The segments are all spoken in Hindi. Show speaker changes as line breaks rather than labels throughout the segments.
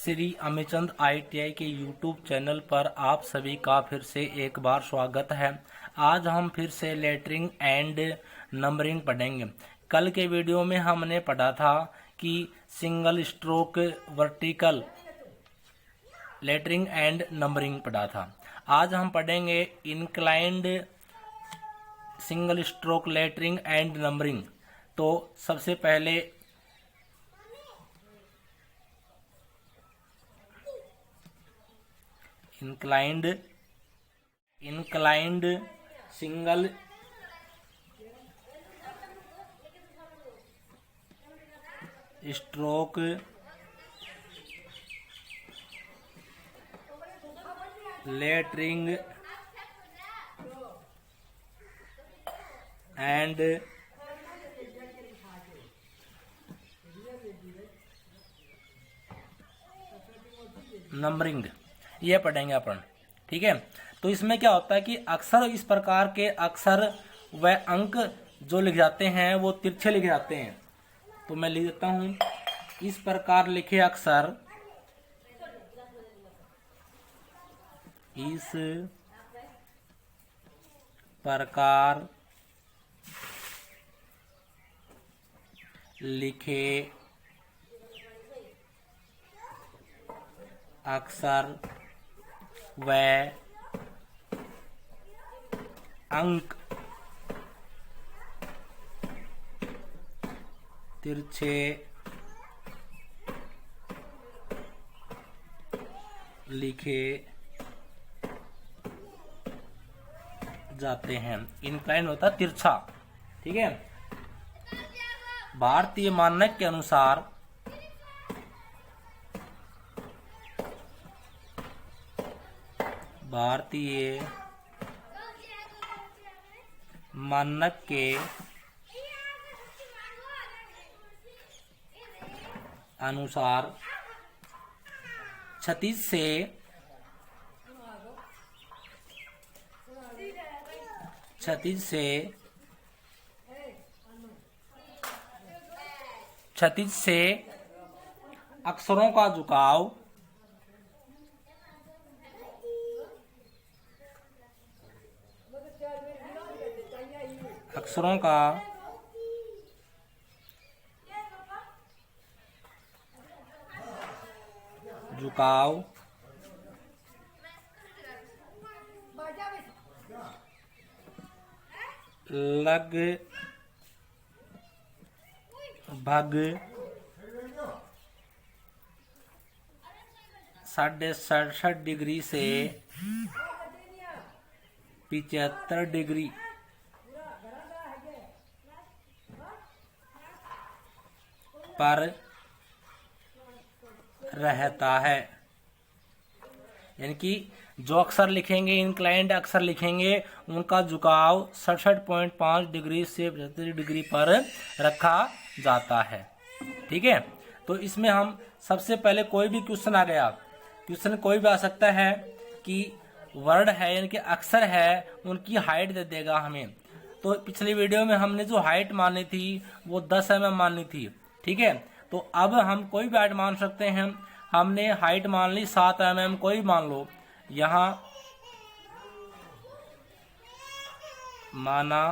श्री अमिचंद ITI के YouTube चैनल पर आप सभी का फिर से एक बार स्वागत है। आज हम फिर से लेटरिंग एंड नंबरिंग पढ़ेंगे। कल के वीडियो में हमने पढ़ा था कि single stroke vertical lettering and numbering पढ़ा था। आज हम पढ़ेंगे inclined single stroke lettering and numbering. तो सबसे पहले inclined single stroke lettering and numbering ये पढ़ेंगे अपन। ठीक है, तो इसमें क्या होता है कि अक्सर इस प्रकार के अक्षर व अंक जो लिख जाते हैं वो तिरछे लिखे जाते हैं। तो मैं लिख देता हूं, इस प्रकार लिखे अक्षर इस प्रकार लिखे अक्षर व अंक तिरछे लिखे जाते हैं। इंक्लाइन होता तिरछा। ठीक है, भारतीय मानक के अनुसार भारतीय मानक के अनुसार 36 से अक्षरों का झुकाव लगभग 67.5 डिग्री से 75 डिग्री पर रहता है। यानी कि जो अक्षर लिखेंगे, इंक्लाइंड अक्षर लिखेंगे, उनका झुकाव 67.5 डिग्री से 75 डिग्री पर रखा जाता है। ठीक है, तो इसमें हम सबसे पहले कोई भी क्वेश्चन आ गया, क्वेश्चन कोई भी आ सकता है कि वर्ड है यानी कि अक्षर है, उनकी हाइट दे देगा हमें। तो पिछली वीडियो में हमने जो हाइट मानी थी वो 10 mm मानी थी। ठीक है, तो अब हम कोई भी हाइट मान सकते हैं। हमने हाइट मान ली 7 mm, कोई मान लो। यहां माना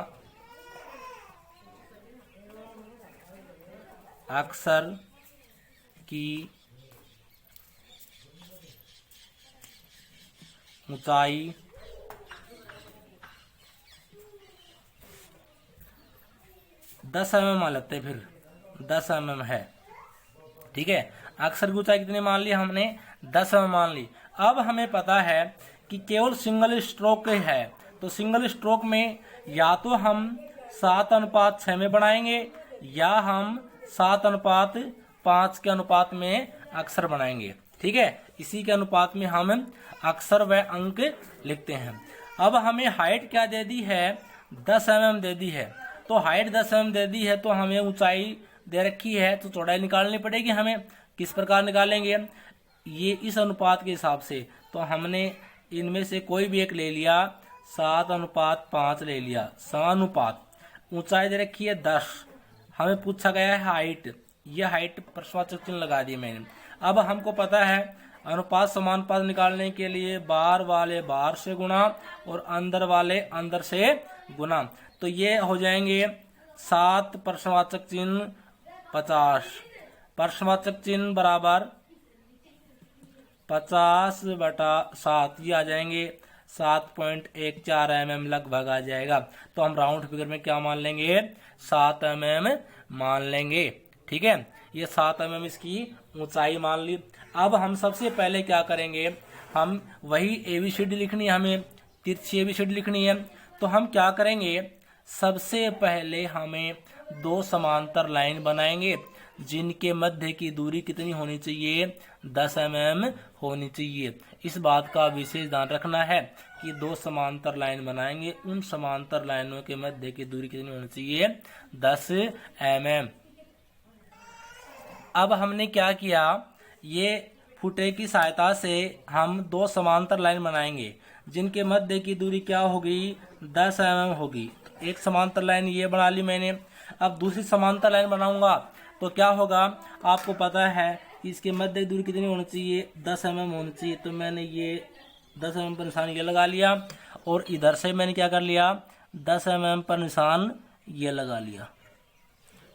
अक्षर की ऊंचाई 10 mm मान लेते हैं, फिर 10 mm है। ठीक है, अक्षर की ऊंचाई कितनी मान ली हमने? 10 mm मान ली। अब हमें पता है कि केवल सिंगल स्ट्रोक है, तो सिंगल स्ट्रोक में या तो हम 7:6 में बनाएंगे या हम 7:5 के अनुपात में अक्षर बनाएंगे। ठीक है, इसी के अनुपात में हम अक्षर व अंक लिखते हैं। अब हमें हाइट क्या दे दी है? 10 mm दे दी है। तो हाइट 10 mm दे दी है, तो हमें ऊंचाई दे रखी है, तो चौड़ाई निकालनी पड़ेगी हमें। किस प्रकार निकालेंगे? ये इस अनुपात के हिसाब से। तो हमने इनमें से कोई भी एक ले लिया, 7:5 ले लिया। समानुपात। ऊंचाई दे रखी है 10, हमें पूछा गया है हाइट, ये हाइट प्रश्नवाचक चिन्ह लगा दिया मैंने। अब हमको पता है अनुपात समानुपात निकालने के लिए बाहर वाले बाहर से गुणा और अंदर वाले अंदर से गुणा, तो ये हो जाएंगे 7 प्रश्नवाचक चिन्ह 50, प्रश्नवाचक चिन्ह बराबर 50/7, ये आ जाएंगे 7.14 mm लगभग आ जाएगा। तो हम राउंड फिगर में क्या मान लेंगे, 7 mm मान लेंगे। ठीक है, ये 7 mm इसकी ऊंचाई मान ली। अब हम सबसे पहले क्या करेंगे, हम वही ABCD लिखनी है, हमें तिरछी ABCD लिखनी है। तो हम क्या करेंगे, सबसे पहले हमें 2 समांतर लाइन बनाएंगे जिनके मध्य की दूरी कितनी होनी चाहिए, 10 mm होनी चाहिए। इस बात का विशेष ध्यान रखना है कि 2 समांतर लाइन बनाएंगे, उन समांतर लाइनों के मध्य की दूरी कितनी होनी चाहिए, 10 mm। अब हमने क्या किया, ये फुटे की सहायता से हम 2 समांतर लाइन बनाएंगे जिनके मध्य की दूरी क्या होगी, 10 mm होगी। एक समांतर लाइन ये बना ली मैंने। अब दूसरी समांतर लाइन बनाऊंगा तो क्या होगा, आपको पता है कि इसके मध्य की दूरी कितनी होनी चाहिए, 10 mm होनी चाहिए। तो मैंने ये 10 mm पर निशान ये लगा लिया और इधर से मैंने क्या कर लिया, 10 mm पर निशान ये लगा लिया।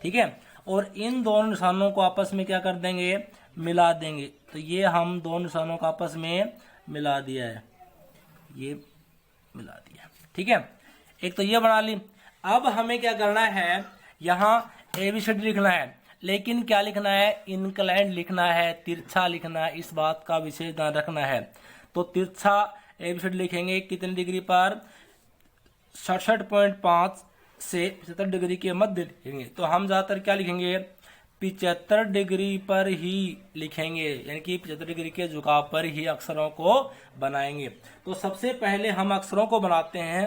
ठीक है, और इन दोनों निशानों को आपस में क्या कर देंगे, मिला देंगे। तो ये हम दोनों निशानों को आपस में मिला दिया है, ये मिला दिया। ठीक है, एक तो ये बना ली। अब हमें क्या करना है, यहाँ ABCD लिखना है, लेकिन क्या लिखना है, इनक्लाइंड लिखना है, तिरछा लिखना है। इस बात का विशेष ध्यान रखना है। तो तिरछा ABCD लिखेंगे कितने डिग्री पर, 67.5 से 75 डिग्री के मध्य लिखेंगे। तो हम ज्यादातर क्या लिखेंगे, 75 डिग्री पर ही लिखेंगे, यानी कि 75 डिग्री के झुकाव पर ही अक्षरों को बनाएंगे। तो सबसे पहले हम अक्षरों को बनाते हैं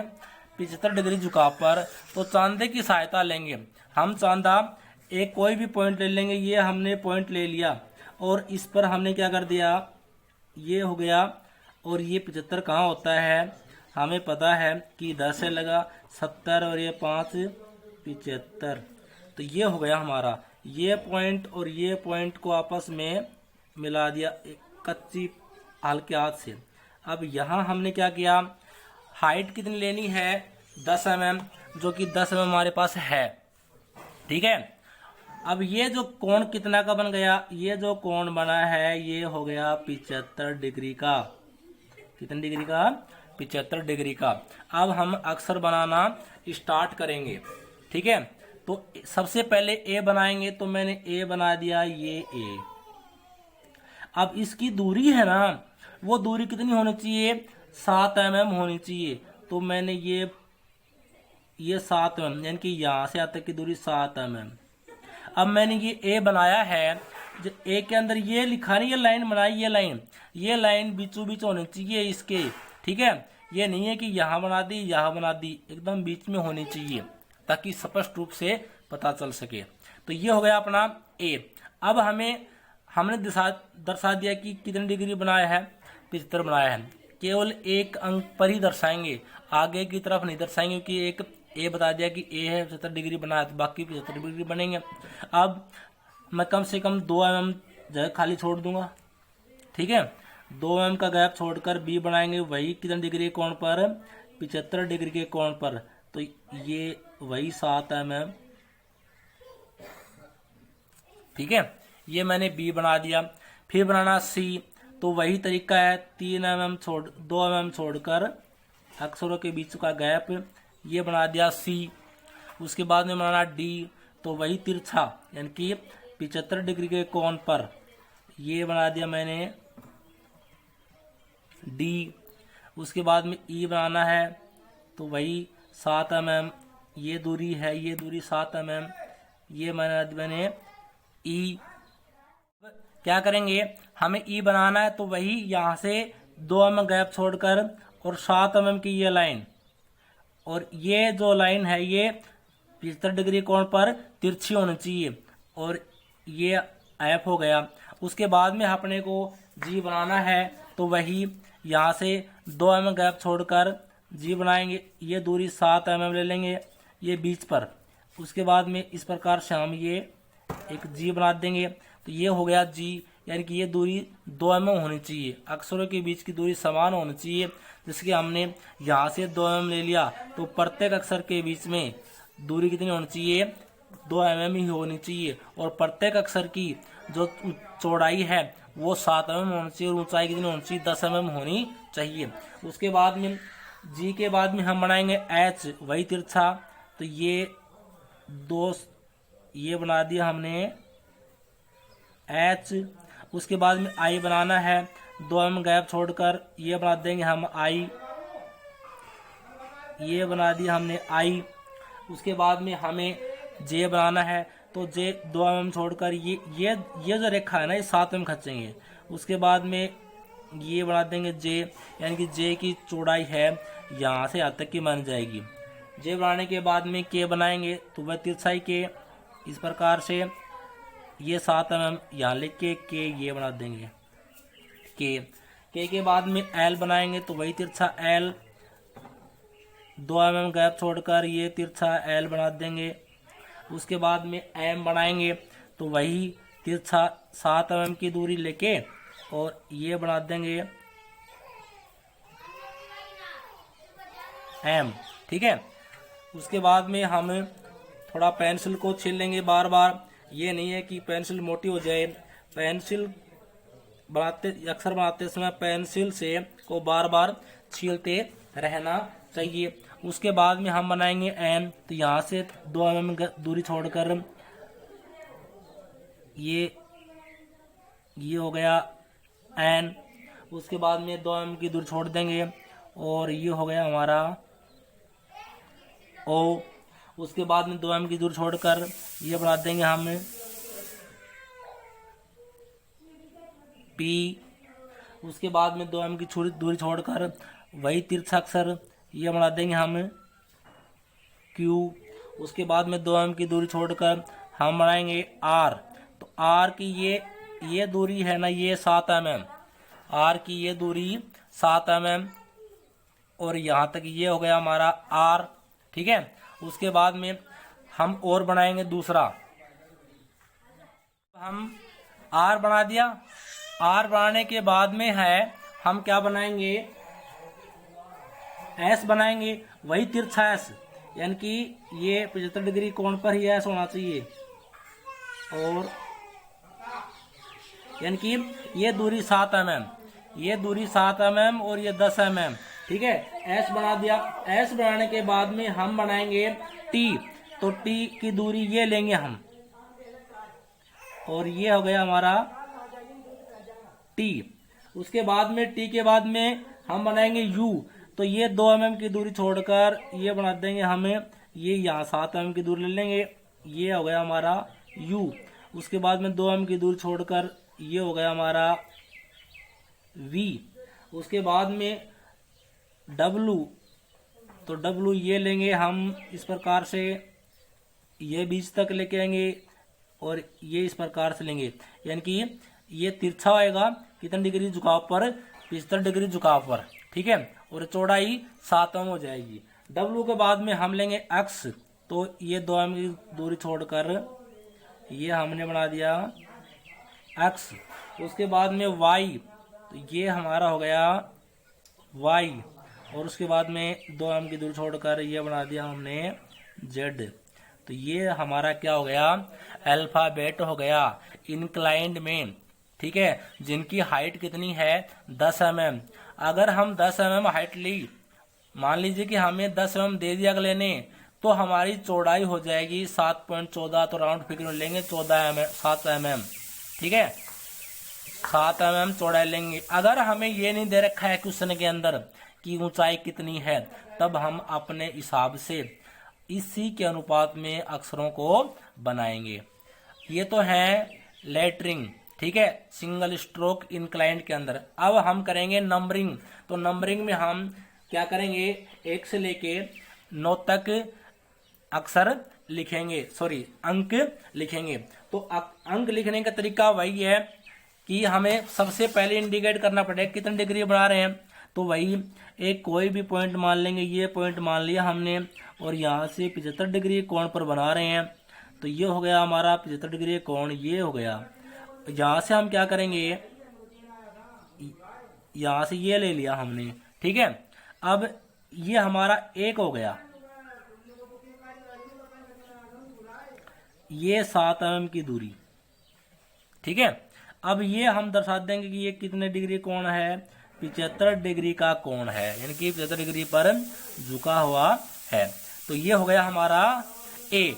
75 डिग्री झुकाव पर। तो चांदे की सहायता लेंगे हम, चांदा एक कोई भी पॉइंट ले लेंगे। ये हमने पॉइंट ले लिया और इस पर हमने क्या कर दिया, ये हो गया। और ये 75 कहाँ होता है, हमें पता है कि इधर से लगा 70 और ये 5 75। तो ये हो गया हमारा, ये पॉइंट और ये पॉइंट को आपस में मिला दिया कच्ची हल्के हाथ से। अब यहाँ हमने क्या किया, हाइट कितनी लेनी है, 10 mm, जो कि 10 mm हमारे पास है। ठीक है, अब ये जो कोण कितना का बन गया, ये जो कोण बना है ये हो गया 75 डिग्री का। कितने डिग्री का, 75 डिग्री का। अब हम अक्षर बनाना स्टार्ट करेंगे। ठीक है, तो सबसे पहले ए बनाएंगे। तो मैंने ए बना दिया, ये ए। अब इसकी दूरी है ना, वो दूरी कितनी होनी चाहिए, 7 mm होनी चाहिए। तो मैंने ये 7 mm, यानी कि यहां से यहाँ तक की दूरी 7 mm। अब मैंने ये ए बनाया है, जो ए के अंदर ये लिखा नहीं, ये लाइन बनाई, ये लाइन बीचों बीच होनी चाहिए इसके। ठीक है, ये नहीं है कि यहाँ बना दी यहाँ बना दी, एकदम बीच में होनी चाहिए ताकि स्पष्ट रूप से पता चल सके। तो ये हो गया अपना ए। अब हमने दर्शा दिया कि कितनी डिग्री बनाया है, 75 बनाया है। केवल एक अंक पर ही दर्शाएंगे, आगे की तरफ नहीं दर्शाएंगे, क्योंकि एक ए बता दिया कि ए है 75 डिग्री बनाया, तो बाकी 75 डिग्री बनेंगे। अब मैं कम से कम 2 mm जगह खाली छोड़ दूंगा। ठीक है, 2 mm का गैप छोड़कर बी बनाएंगे, वही कितने डिग्री के कोण पर, 75 डिग्री के कोण पर। तो ये वही 7 mm। ठीक है, ये मैंने बी बना दिया। फिर बनाना सी, तो वही तरीका है, 2 mm छोड़कर अक्षरों के बीच का गैप, ये बना दिया सी। उसके बाद में बनाना डी, तो वही तिरछा यानी कि 75 डिग्री के कोण पर, ये बना दिया मैंने डी। उसके बाद में ई बनाना है, तो वही 7 mm, ये दूरी है, ये दूरी 7 mm, ये मैंने ई। क्या करेंगे, हमें ई बनाना है, तो वही यहाँ से 2 mm गैप छोड़कर और 7 mm की ये लाइन, और ये जो लाइन है ये 75 डिग्री कोण पर तिरछी होनी चाहिए, और ये एफ हो गया। उसके बाद में अपने को जी बनाना है, तो वही यहाँ से 2 mm गैप छोड़कर जी बनाएंगे, ये दूरी 7 mm ले लेंगे ये बीच पर। उसके बाद में इस प्रकार से हम ये एक जी बना देंगे, तो ये हो गया जी। यानी कि ये दूरी 2 mm होनी चाहिए। अक्षरों के बीच की दूरी समान होनी चाहिए। जैसे कि हमने यहाँ से 2 mm ले लिया, तो प्रत्येक अक्षर के बीच में दूरी कितनी होनी चाहिए? 2 mm ही होनी चाहिए। और प्रत्येक अक्षर की जो चौड़ाई है वो 7 mm होनी चाहिए और ऊंचाई कितनी होनी चाहिए? 10 mm होनी चाहिए। उसके बाद में जी के बाद में हम बनाएंगे एच, वही तिरछा। तो ये बना दिया हमने एच। उसके बाद में आई बनाना है, 2 mm गैप छोड़कर ये बना देंगे हम आई, ये बना दिया हमने आई। उसके बाद में हमें जे बनाना है, तो जे 2 mm छोड़कर ये जो रेखा है ना, ये 7 mm खींचेंगे। उसके बाद में ये बना देंगे जे, यानी कि जे की चौड़ाई है यहाँ से यहाँ तक की बन जाएगी। जे बनाने के बाद में के बनाएंगे, तो वह तिरछाई के इस प्रकार से ये 7 mm यहाँ लिख के ये बना देंगे के बाद में एल बनाएंगे, तो वही तिरछा एल, 2 mm गैप छोड़कर ये तिरछा एल बना देंगे। उसके बाद में एम बनाएंगे, तो वही तिरछा 7 mm की दूरी लेके और ये बना देंगे एम। ठीक है। उसके बाद में हम थोड़ा पेंसिल को छील लेंगे बार बार। ये नहीं है कि पेंसिल मोटी हो जाए, पेंसिल अक्षर बनाते समय पेंसिल से को बार बार छीलते रहना चाहिए। उसके बाद में हम बनाएंगे एन, तो यहाँ से 2 mm दूरी छोड़कर ये हो गया एन। उसके बाद में 2 mm की दूरी छोड़ देंगे और ये हो गया हमारा ओ। उसके बाद में 2 mm की दूरी छोड़कर ये बना देंगे हम पी। उसके बाद में 2 mm की दूरी छोड़कर वही तिरछा अक्षर ये बना देंगे हम क्यू। उसके बाद में 2 mm की दूरी छोड़कर हम बनाएंगे आर। तो आर की ये दूरी है ना, ये 7 mm, आर की ये दूरी 7 mm और यहाँ तक ये हो गया हमारा आर। ठीक है। उसके बाद में हम और बनाएंगे दूसरा। हम आर बना दिया। आर बनाने के बाद में है हम क्या बनाएंगे? एस बनाएंगे, वही तिरछा एस, यानी कि ये 75 डिग्री कोण पर ही एस होना चाहिए। और यानी कि ये दूरी 7 mm, ये दूरी 7 mm और ये 10 mm। ठीक है। एस बना दिया। एस बनाने के बाद में हम बनाएंगे टी। तो टी की दूरी ये लेंगे हम और ये हो गया हमारा टी। उसके बाद में टी के बाद में हम बनाएंगे यू। तो ये 2 mm की दूरी छोड़कर ये बना देंगे हमें, ये यहाँ 7 mm की दूरी ले लेंगे, ये हो गया हमारा यू। उसके बाद में 2 mm की दूरी छोड़कर ये हो गया हमारा वी। उसके बाद में डब्लू, तो डब्लू ये लेंगे हम इस प्रकार से, ये बीच तक लेके आएंगे और ये इस प्रकार से लेंगे, यानी कि ये तिरछा आएगा कितने डिग्री झुकाव पर? 75 डिग्री झुकाव पर। ठीक है। और चौड़ाई 7 mm हो जाएगी। डब्लू के बाद में हम लेंगे एक्स। तो ये 2 mm की दूरी छोड़कर ये हमने बना दिया एक्स। उसके बाद में वाई, तो ये हमारा हो गया वाई। और उसके बाद में 2 mm की दूरी छोड़कर ये बना दिया हमने जेड। तो ये हमारा क्या हो गया? अल्फाबेट हो गया इंक्लाइंड में। ठीक है। जिनकी हाइट कितनी है? 10 mm। अगर हम 10 mm हाइट ली, मान लीजिए कि हमें 10 mm दे दिया अगले ने, तो हमारी चौड़ाई हो जाएगी 7.14। तो राउंड फिगर लेंगे 7 mm। ठीक है। 7 mm चौड़ाई लेंगे। अगर हमें ये नहीं दे रखा है क्वेश्चन के अंदर कि ऊंचाई कितनी है, तब हम अपने हिसाब से इसी के अनुपात में अक्षरों को बनाएंगे। ये तो है लेटरिंग। ठीक है। सिंगल स्ट्रोक इंक्लाइंड के अंदर। अब हम करेंगे नंबरिंग। तो नंबरिंग में हम क्या करेंगे? 1 से लेके 9 तक अक्षर लिखेंगे, अंक लिखेंगे। तो अंक लिखने का तरीका वही है कि हमें सबसे पहले इंडिकेट करना पड़ेगा कितने डिग्री बना रहे हैं। तो वही एक कोई भी पॉइंट मान लेंगे, ये पॉइंट मान लिया हमने और यहाँ से 75 डिग्री कोण पर बना रहे हैं। तो ये हो गया हमारा 75 डिग्री कोण, ये हो गया। यहां से हम क्या करेंगे, यहां से ये ले लिया हमने, ठीक है। अब ये हमारा 1 हो गया, ये 7 mm की दूरी, ठीक है। अब ये हम दर्शा देंगे कि ये कितने डिग्री कोण है, 75 डिग्री का कोण है, यानी कि 75 डिग्री पर झुका हुआ है। तो ये हो गया हमारा ए।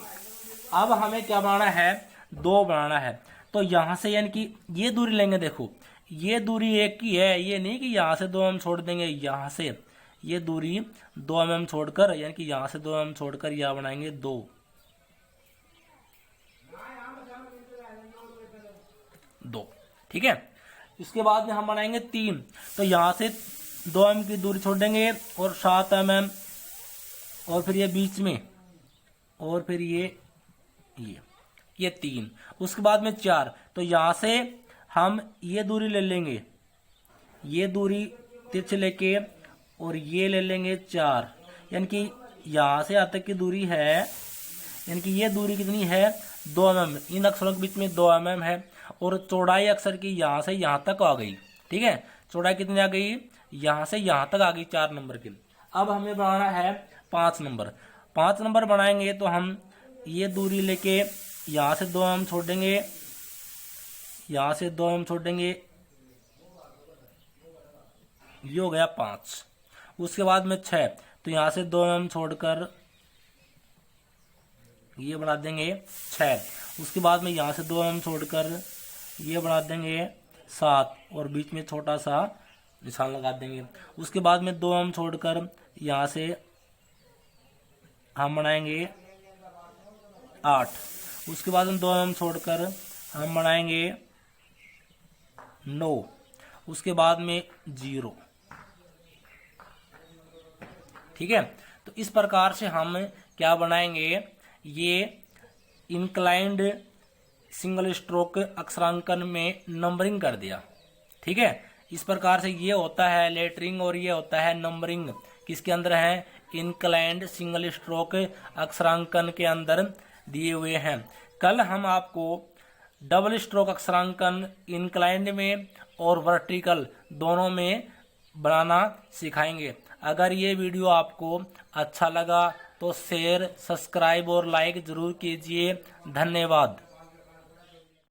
अब हमें क्या बनाना है, 2 बनाना है। तो यहां से यानी कि ये दूरी लेंगे, देखो ये दूरी 1 की है, ये नहीं कि यहां से 2 mm छोड़ देंगे, यहां से ये दूरी 2 mm छोड़कर, यानी कि यहां से 2 mm छोड़कर यह बनाएंगे 2, ठीक है। इसके बाद में हम बनाएंगे 3, तो यहां से 2 mm की दूरी छोड़ देंगे और 7 mm, और फिर ये बीच में, और फिर ये 3। उसके बाद में 4, तो यहां से हम ये दूरी ले लेंगे, ये दूरी तिरछे लेके, और ये ले लेंगे 4, यानी कि यहां से यहाँ तक की दूरी है, यानी कि ये दूरी कितनी है, 2 mm, इन अक्षरों के बीच में 2 mm है, और चौड़ाई अक्षर की यहां से यहां तक आ गई, ठीक है। चौड़ाई कितनी आ गई, यहां से यहां तक आ गई 4 नंबर की। अब हमें बनाना है 5 नंबर। 5 नंबर बनाएंगे तो हम ये दूरी लेके यहां से 2 mm छोड़ देंगे, यहां से 2 mm छोड़ देंगे, ये हो गया 5। उसके बाद में 6, तो यहां से 2 mm छोड़कर ये बना देंगे 6। उसके बाद में यहां से 2 mm छोड़कर ये बना देंगे 7, और बीच में छोटा सा निशान लगा देंगे। उसके बाद में 2 mm छोड़कर यहां से हम बनाएंगे 8। उसके बाद में 2 mm छोड़कर हम बनाएंगे 9। उसके बाद में 0, ठीक है। तो इस प्रकार से हम क्या बनाएंगे, ये इंक्लाइंड सिंगल स्ट्रोक अक्षरांकन में नंबरिंग कर दिया, ठीक है। इस प्रकार से ये होता है लेटरिंग और ये होता है नंबरिंग, किसके अंदर है, इंक्लाइंड सिंगल स्ट्रोक अक्षरांकन के अंदर दिए हुए हैं। कल हम आपको डबल स्ट्रोक अक्षरांकन इंक्लाइंड में और वर्टिकल दोनों में बनाना सिखाएंगे। अगर ये वीडियो आपको अच्छा लगा तो शेयर, सब्सक्राइब और लाइक जरूर कीजिए। धन्यवाद।